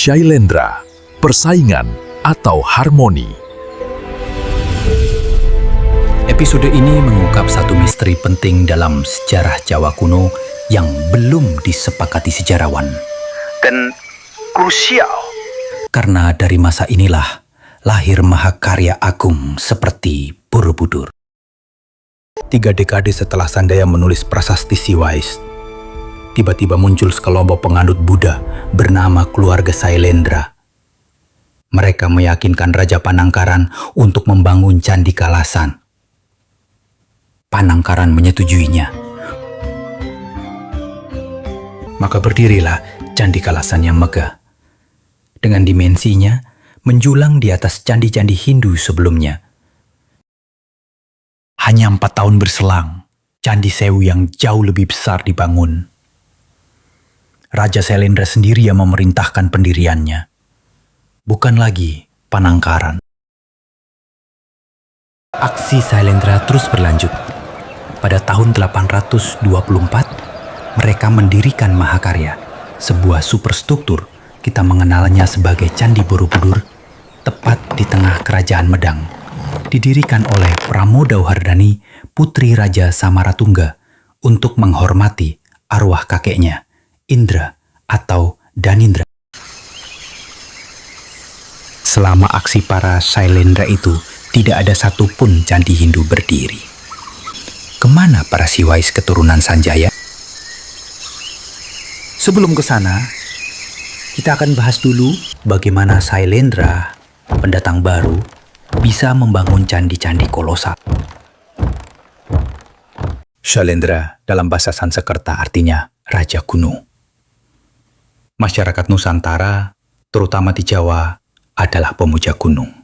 Shailendra, persaingan atau harmoni. Episode ini mengungkap satu misteri penting dalam sejarah Jawa kuno yang belum disepakati sejarawan. Dan krusial. Karena dari masa inilah lahir mahakarya agung seperti Borobudur. 3 dekade setelah Sanjaya menulis prasasti Siwais, tiba-tiba muncul sekelompok penganut Buddha bernama keluarga Shailendra. Mereka meyakinkan Raja Panangkaran untuk membangun Candi Kalasan. Panangkaran menyetujuinya. Maka berdirilah Candi Kalasan yang megah. Dengan dimensinya menjulang di atas candi-candi Hindu sebelumnya. Hanya 4 tahun berselang, Candi Sewu yang jauh lebih besar dibangun. Raja Shailendra sendiri yang memerintahkan pendiriannya, bukan lagi Panangkaran. Aksi Shailendra terus berlanjut. Pada tahun 824, mereka mendirikan Mahakarya, sebuah superstruktur, kita mengenalnya sebagai Candi Borobudur, tepat di tengah kerajaan Medang, didirikan oleh Pramodawardhani, putri Raja Samaratungga, untuk menghormati arwah kakeknya, Indra atau Danindra. Selama aksi para Shailendra itu, tidak ada satupun candi Hindu berdiri. Kemana para Siwais keturunan Sanjaya? Sebelum ke sana, kita akan bahas dulu bagaimana Shailendra, pendatang baru, bisa membangun candi-candi kolosal. Shailendra dalam bahasa Sanskerta artinya Raja Gunung. Masyarakat Nusantara, terutama di Jawa, adalah pemuja gunung.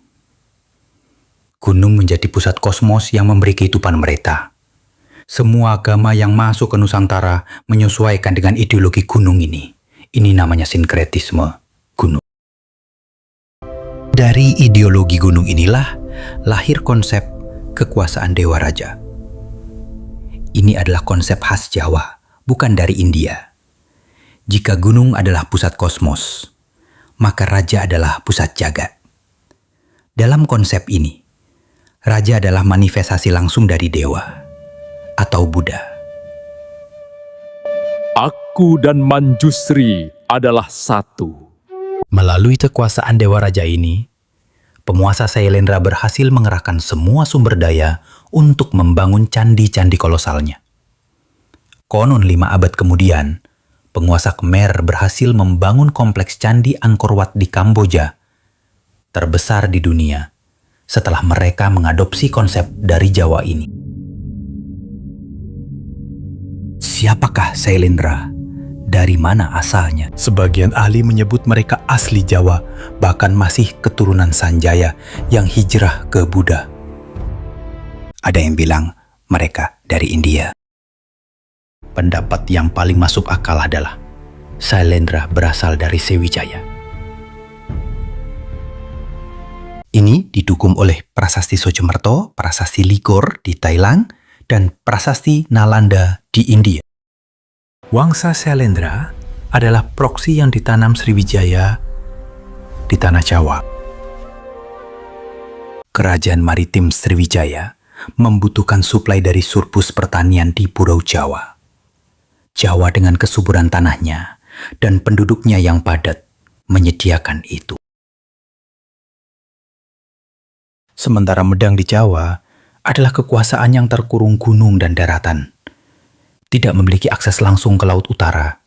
Gunung menjadi pusat kosmos yang memberi kehidupan mereka. Semua agama yang masuk ke Nusantara menyesuaikan dengan ideologi gunung ini. Ini namanya sinkretisme gunung. Dari ideologi gunung inilah lahir konsep kekuasaan Dewa Raja. Ini adalah konsep khas Jawa, bukan dari India. Jika gunung adalah pusat kosmos, maka raja adalah pusat jagat. Dalam konsep ini, raja adalah manifestasi langsung dari dewa atau Buddha. Aku dan Manjusri adalah satu. Melalui kekuasaan dewa raja ini, penguasa Shailendra berhasil mengerahkan semua sumber daya untuk membangun candi-candi kolosalnya. Konon 5 abad kemudian, penguasa Khmer berhasil membangun kompleks candi Angkor Wat di Kamboja, terbesar di dunia, setelah mereka mengadopsi konsep dari Jawa ini. Siapakah Shailendra? Dari mana asalnya? Sebagian ahli menyebut mereka asli Jawa, bahkan masih keturunan Sanjaya yang hijrah ke Buddha. Ada yang bilang mereka dari India. Pendapat yang paling masuk akal adalah Shailendra berasal dari Sriwijaya. Ini didukung oleh Prasasti Soejomerto, Prasasti Ligor di Thailand, dan Prasasti Nalanda di India. Wangsa Shailendra adalah proksi yang ditanam Sriwijaya di tanah Jawa. Kerajaan maritim Sriwijaya membutuhkan suplai dari surplus pertanian di Pulau Jawa. Jawa dengan kesuburan tanahnya dan penduduknya yang padat menyediakan itu. Sementara Medang di Jawa adalah kekuasaan yang terkurung gunung dan daratan. Tidak memiliki akses langsung ke Laut Utara,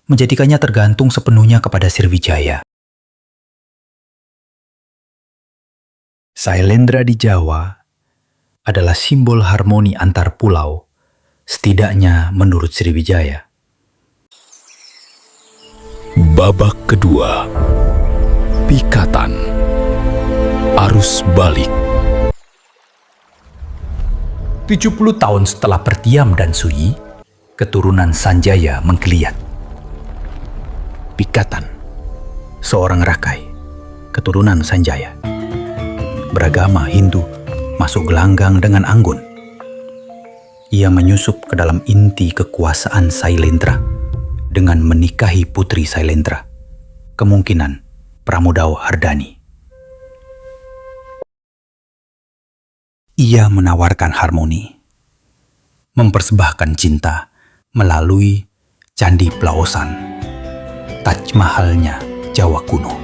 menjadikannya tergantung sepenuhnya kepada Sriwijaya. Shailendra di Jawa adalah simbol harmoni antar pulau, setidaknya menurut Sriwijaya. Babak kedua. Pikatan. Arus balik. 70 tahun setelah Pertiam dan Suyi, keturunan Sanjaya menggeliat. Pikatan, seorang rakai, keturunan Sanjaya, beragama Hindu, masuk gelanggang dengan anggun. Ia menyusup ke dalam inti kekuasaan Shailendra dengan menikahi putri Shailendra. Kemungkinan Pramodao Hardani. Ia menawarkan harmoni, mempersembahkan cinta melalui Candi Plaosan, Taj Mahalnya Jawa kuno.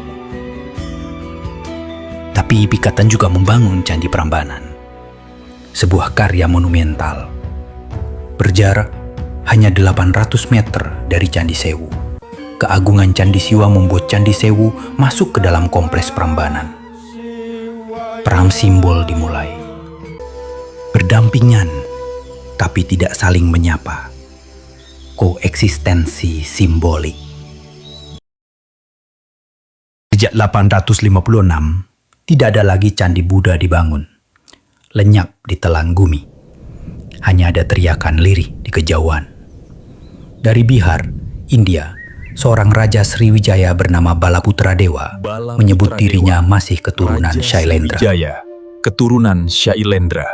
Tapi Pikatan juga membangun Candi Prambanan, sebuah karya monumental. Berjarak hanya 800 meter dari Candi Sewu. Keagungan Candi Siwa membuat Candi Sewu masuk ke dalam kompleks Prambanan. Perang simbol dimulai. Berdampingan, tapi tidak saling menyapa. Koeksistensi simbolik. Sejak 856, tidak ada lagi Candi Buddha dibangun. Lenyap di telang bumi. Hanya ada teriakan lirih di kejauhan. Dari Bihar, India, seorang Raja Sriwijaya bernama Balaputra Dewa menyebut dirinya masih keturunan Shailendra. Sriwijaya, keturunan Shailendra.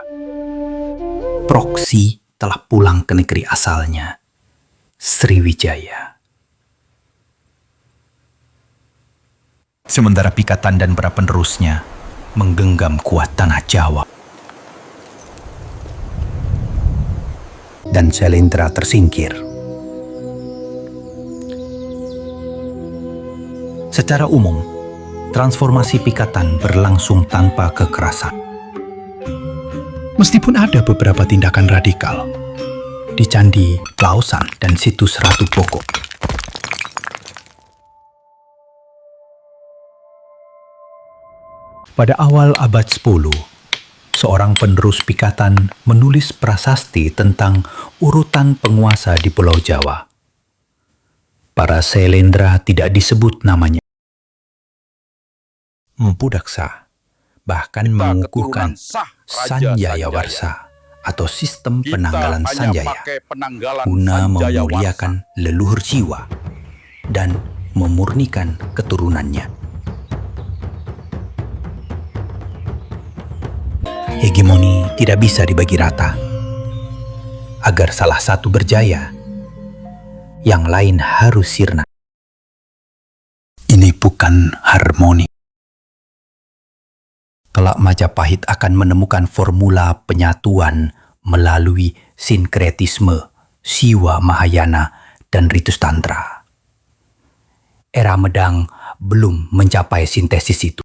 Proksi telah pulang ke negeri asalnya, Sriwijaya. Sementara Pikatan dan para penerusnya menggenggam kuat tanah Jawa. Dan Shailendra tersingkir. Secara umum, transformasi Pikatan berlangsung tanpa kekerasan. Meskipun ada beberapa tindakan radikal di Candi Plaosan dan situs Ratu Boko. Pada awal abad 10, seorang penerus Pikatan menulis prasasti tentang urutan penguasa di Pulau Jawa. Para Shailendra tidak disebut namanya. Mpu Daksa bahkan mengukuhkan Sanjaya Warsa atau sistem penanggalan Sanjaya guna memuliakan leluhur jiwa dan memurnikan keturunannya. Hegemoni tidak bisa dibagi rata. Agar salah satu berjaya, yang lain harus sirna. Ini bukan harmoni. Kelak Majapahit akan menemukan formula penyatuan melalui sinkretisme Siwa Mahayana dan Ritus Tantra. Era Medang belum mencapai sintesis itu.